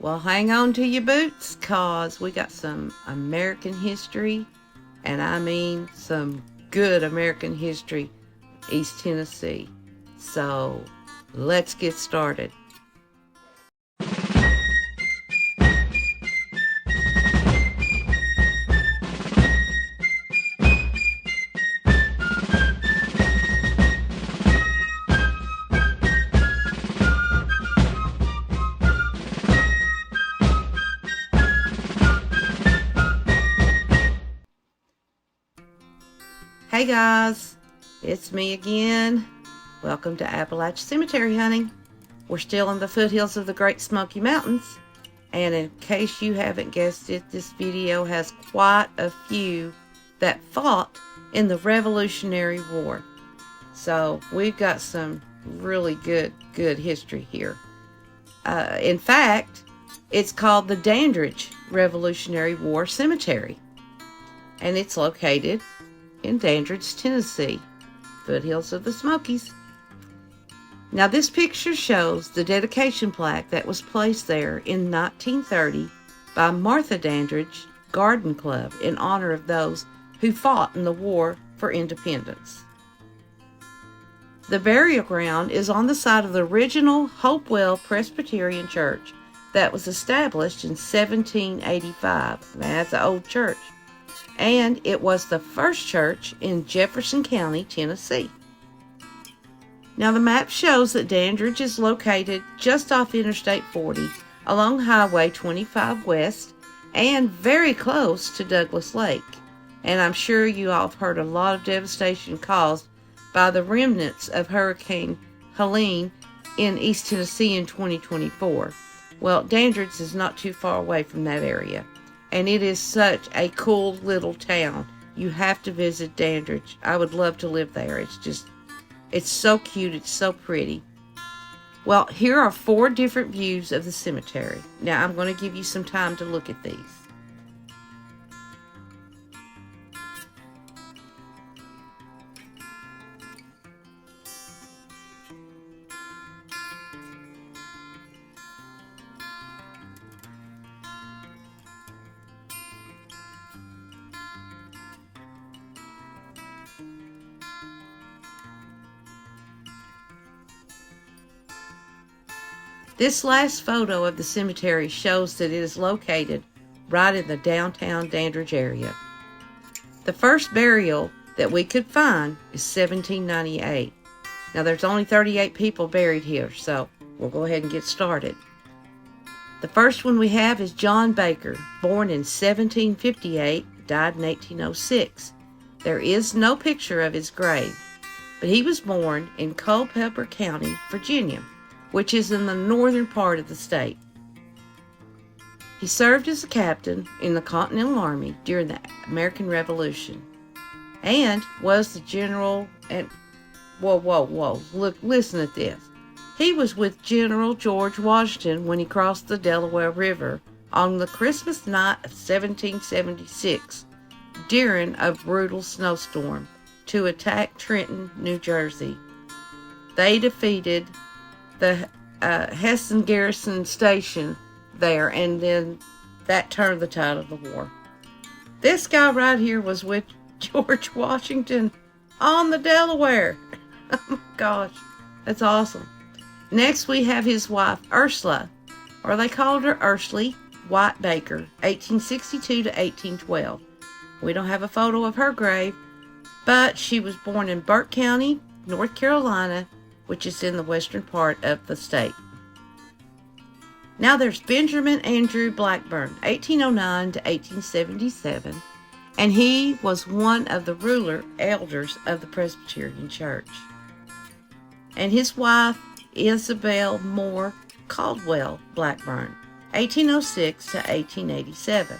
Well, hang on to your boots, cause we got some American history, and I mean some good American history, East Tennessee. So, let's get started. Hey guys, it's me again. Welcome to Appalachia Cemetery Hunting. We're still in the foothills of the Great Smoky Mountains, and in case you haven't guessed it, this video has quite a few that fought in the Revolutionary War. So we've got some really good history here. In fact, it's called the Dandridge Revolutionary War Cemetery, and it's located in Dandridge, Tennessee, foothills of the Smokies. Now this picture shows the dedication plaque that was placed there in 1930 by Martha Dandridge Garden Club in honor of those who fought in the War for Independence. The burial ground is on the site of the original Hopewell Presbyterian Church that was established in 1785. That's an old church. And it was the first church in Jefferson County, Tennessee. Now the map shows that Dandridge is located just off Interstate 40 along Highway 25 West and very close to Douglas Lake. And I'm sure you all have heard a lot of devastation caused by the remnants of Hurricane Helene in East Tennessee in 2024. Well, Dandridge is not too far away from that area. And it is such a cool little town. You have to visit Dandridge. I would love to live there. It's so cute. It's so pretty. Well, here are 4 different views of the cemetery. Now, I'm going to give you some time to look at these. This last photo of the cemetery shows that it is located right in the downtown Dandridge area. The first burial that we could find is 1798. Now there's only 38 people buried here, so we'll go ahead and get started. The first one we have is John Baker, born in 1758, died in 1806. There is no picture of his grave, but he was born in Culpeper County, Virginia, which is in the northern part of the state. He served as a captain in the Continental Army during the American Revolution and was the general and look, listen at this. He was with General George Washington when he crossed the Delaware River on the Christmas night of 1776 during a brutal snowstorm to attack Trenton, New Jersey. They defeated the Hessen Garrison Station there, and then that turned the tide of the war. This guy right here was with George Washington on the Delaware. Oh my gosh, that's awesome. Next we have his wife Ursula, or they called her Ursley White Baker, 1862 to 1812. We don't have a photo of her grave, but she was born in Burke County, North Carolina, which is in the western part of the state. Now there's Benjamin Andrew Blackburn, 1809 to 1877, and he was one of the ruler elders of the Presbyterian Church. And his wife, Isabel Moore Caldwell Blackburn, 1806 to 1887.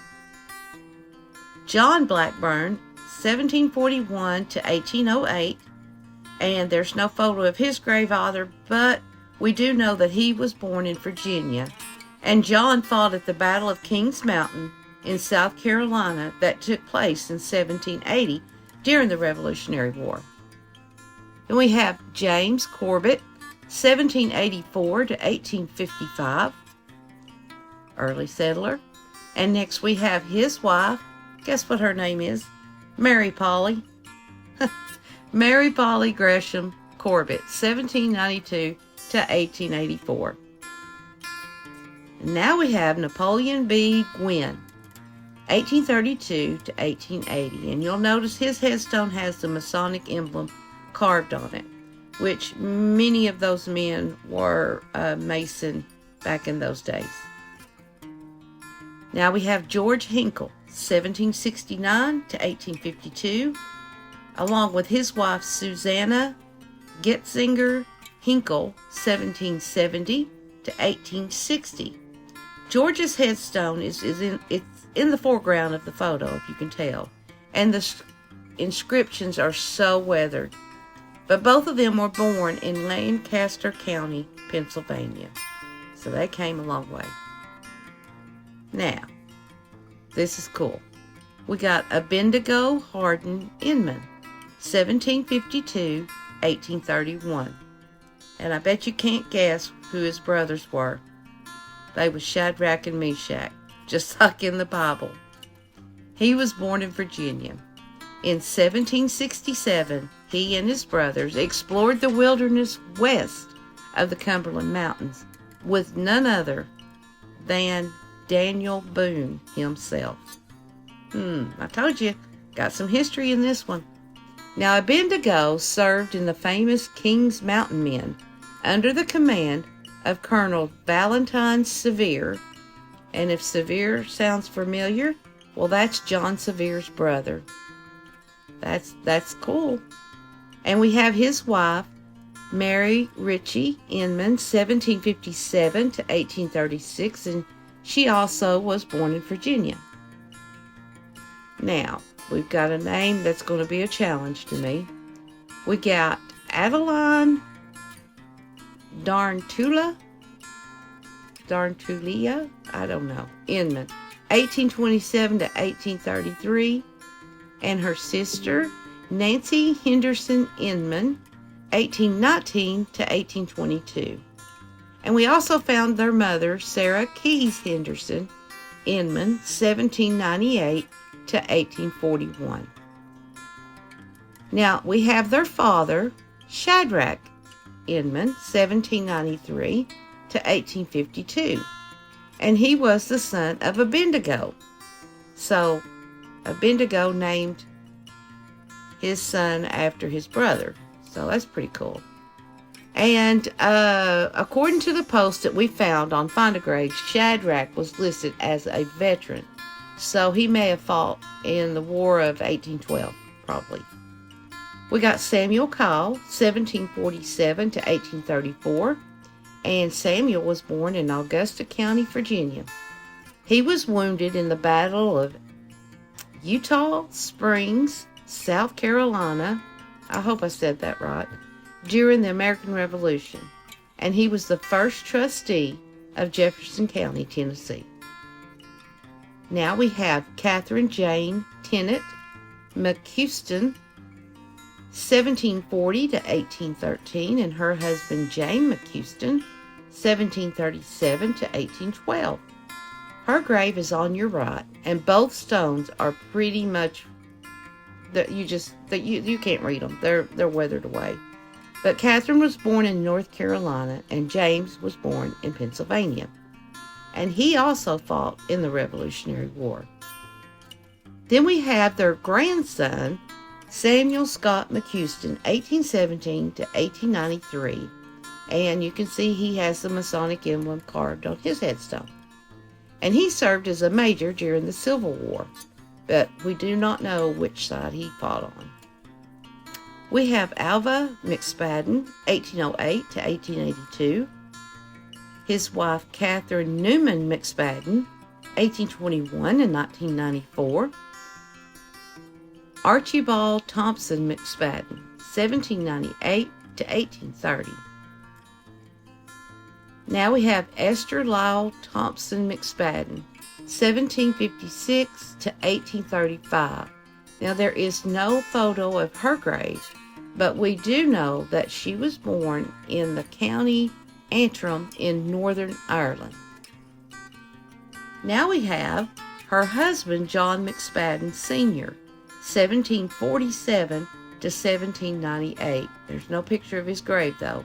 John Blackburn, 1741 to 1808, and there's no photo of his grave either, but we do know that he was born in Virginia, and John fought at the Battle of Kings Mountain in South Carolina that took place in 1780 during the Revolutionary War. Then we have James Corbett, 1784 to 1855. early settler. And next we have his wife. Guess what her name is? Mary Polly. Mary Polly Gresham Corbett, 1792 to 1884. And now we have Napoleon B. Gwynn, 1832 to 1880. And you'll notice his headstone has the Masonic emblem carved on it, which many of those men were Mason back in those days. Now we have George Hinkle, 1769 to 1852, along with his wife Susanna Getzinger Hinkle, 1770 to 1860. George's headstone is in the foreground of the photo, if you can tell, and the inscriptions are so weathered. But both of them were born in Lancaster County, Pennsylvania, so they came a long way. Now, this is cool. We got Abednego Hardin Inman, 1752, 1831. And I bet you can't guess who his brothers were. They were Shadrach and Meshach, just like in the Bible. He was born in Virginia. In 1767, he and his brothers explored the wilderness west of the Cumberland Mountains with none other than Daniel Boone himself. I told you, got some history in this one. Now, Abednego served in the famous King's Mountain Men under the command of Colonel Valentine Sevier. And if Sevier sounds familiar, well, that's John Sevier's brother. That's cool. And we have his wife, Mary Ritchie Inman, 1757 to 1836, and she also was born in Virginia. Now, we've got a name that's going to be a challenge to me. We got Adeline Darntulia, I don't know, Inman, 1827 to 1833, and her sister, Nancy Henderson Inman, 1819 to 1822. And we also found their mother, Sarah Keyes Henderson Inman, 1798 to 1841. Now, we have their father, Shadrach Inman, 1793 to 1852. And he was the son of Abednego. So, Abednego named his son after his brother. So, that's pretty cool. And according to the post that we found on Find a Grave, Shadrach was listed as a veteran. So he may have fought in the War of 1812, probably. We got Samuel Kyle, 1747 to 1834. And Samuel was born in Augusta County, Virginia. He was wounded in the Battle of Eutaw Springs, South Carolina. I hope I said that right. During the American Revolution, and he was the first trustee of Jefferson County, Tennessee. Now we have Catherine Jane Tennant McCuston, 1740 to 1813, and her husband James McCuston, 1737 to 1812. Her grave is on your right, and both stones are pretty much you can't read them. They're weathered away. But Catherine was born in North Carolina, and James was born in Pennsylvania. And he also fought in the Revolutionary War. Then we have their grandson, Samuel Scott McCuston, 1817 to 1893. And you can see he has the Masonic emblem carved on his headstone. And he served as a major during the Civil War, but we do not know which side he fought on. We have Alva McSpadden, 1808 to 1882. His wife, Catherine Newman McSpadden, 1821 and 1994. Archibald Thompson McSpadden, 1798 to 1830. Now we have Esther Lyle Thompson McSpadden, 1756 to 1835. Now there is no photo of her grave, but we do know that she was born in the County Antrim in Northern Ireland. Now we have her husband, John McSpadden Sr., 1747 to 1798. There's no picture of his grave, though.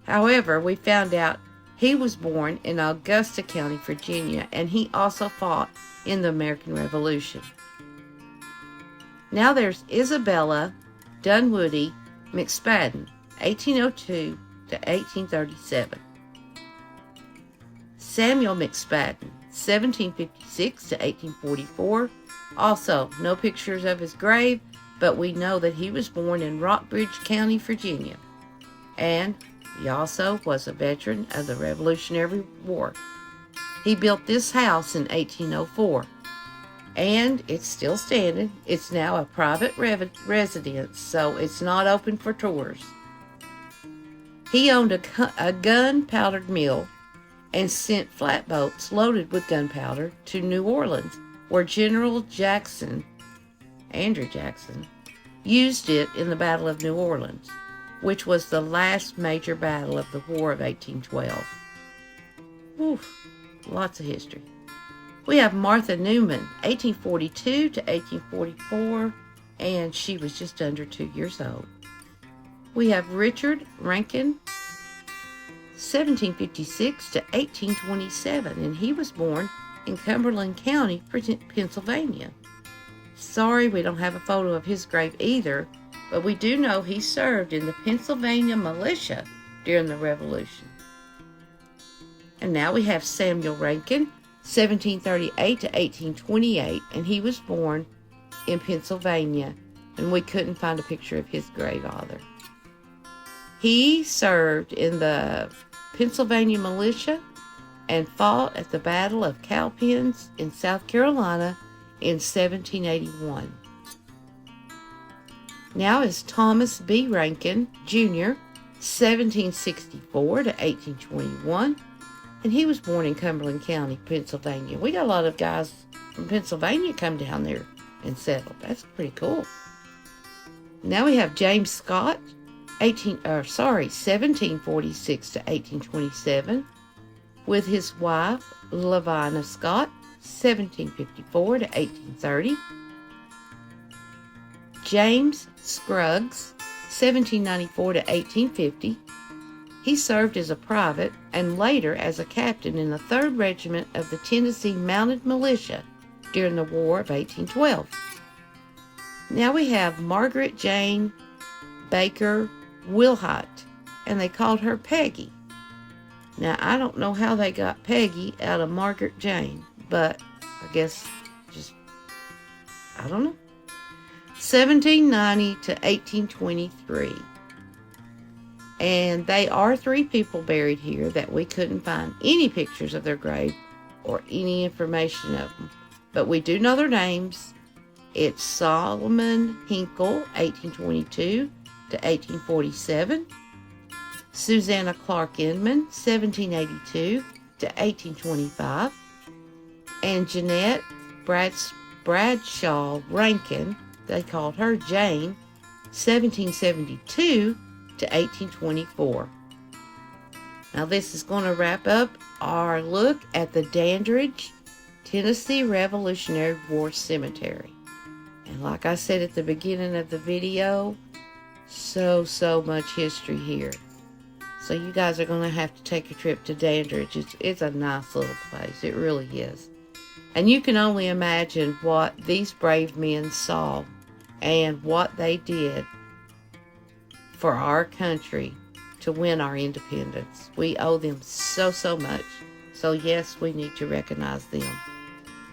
However, we found out he was born in Augusta County, Virginia, and he also fought in the American Revolution. Now there's Isabella Dunwoody McSpadden, 1802 to 1837. Samuel McSpadden, 1756 to 1844. Also, no pictures of his grave, but we know that he was born in Rockbridge County, Virginia. And he also was a veteran of the Revolutionary War. He built this house in 1804, and it's still standing. It's now a private residence, so it's not open for tours. He owned a gunpowder mill and sent flatboats loaded with gunpowder to New Orleans, where General Andrew Jackson, used it in the Battle of New Orleans, which was the last major battle of the War of 1812. Oof, lots of history. We have Martha Newman, 1842 to 1844, and she was just under 2 years old. We have Richard Rankin, 1756 to 1827, and he was born in Cumberland County, Pennsylvania. Sorry, we don't have a photo of his grave either, but we do know he served in the Pennsylvania militia during the Revolution. And now we have Samuel Rankin, 1738 to 1828, and he was born in Pennsylvania, and we couldn't find a picture of his grave either. He served in the Pennsylvania militia and fought at the Battle of Cowpens in South Carolina in 1781. Now is Thomas B. Rankin, Jr., 1764 to 1821, and he was born in Cumberland County, Pennsylvania. We got a lot of guys from Pennsylvania come down there and settle. That's pretty cool. Now we have James Scott, 1746 to 1827, with his wife, Lavina Scott, 1754 to 1830. James Scruggs, 1794 to 1850. He served as a private and later as a captain in the 3rd Regiment of the Tennessee Mounted Militia during the War of 1812. Now we have Margaret Jane Baker Wilhite, and they called her Peggy. Now, I don't know how they got Peggy out of Margaret Jane, but I guess I don't know. 1790 to 1823. And they are 3 people buried here that we couldn't find any pictures of their grave or any information of them. But we do know their names. It's Solomon Hinkle, 1822 to 1847. Susanna Clark Inman, 1782 to 1825. And Jeanette Bradshaw Rankin, they called her Jane, 1772 to 1824. Now this is going to wrap up our look at the Dandridge, Tennessee Revolutionary War Cemetery. And like I said at the beginning of the video, so much history here. So you guys are going to have to take a trip to Dandridge. It's a nice little place. It really is. And you can only imagine what these brave men saw and what they did for our country to win our independence. We owe them so much. So yes, we need to recognize them.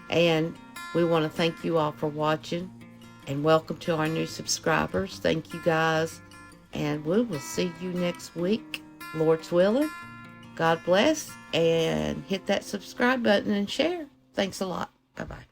And we want to thank you all for watching, and welcome to our new subscribers. Thank you guys, and we will see you next week, Lord's willing. God bless, and hit that subscribe button and share. Thanks a lot. Bye-bye.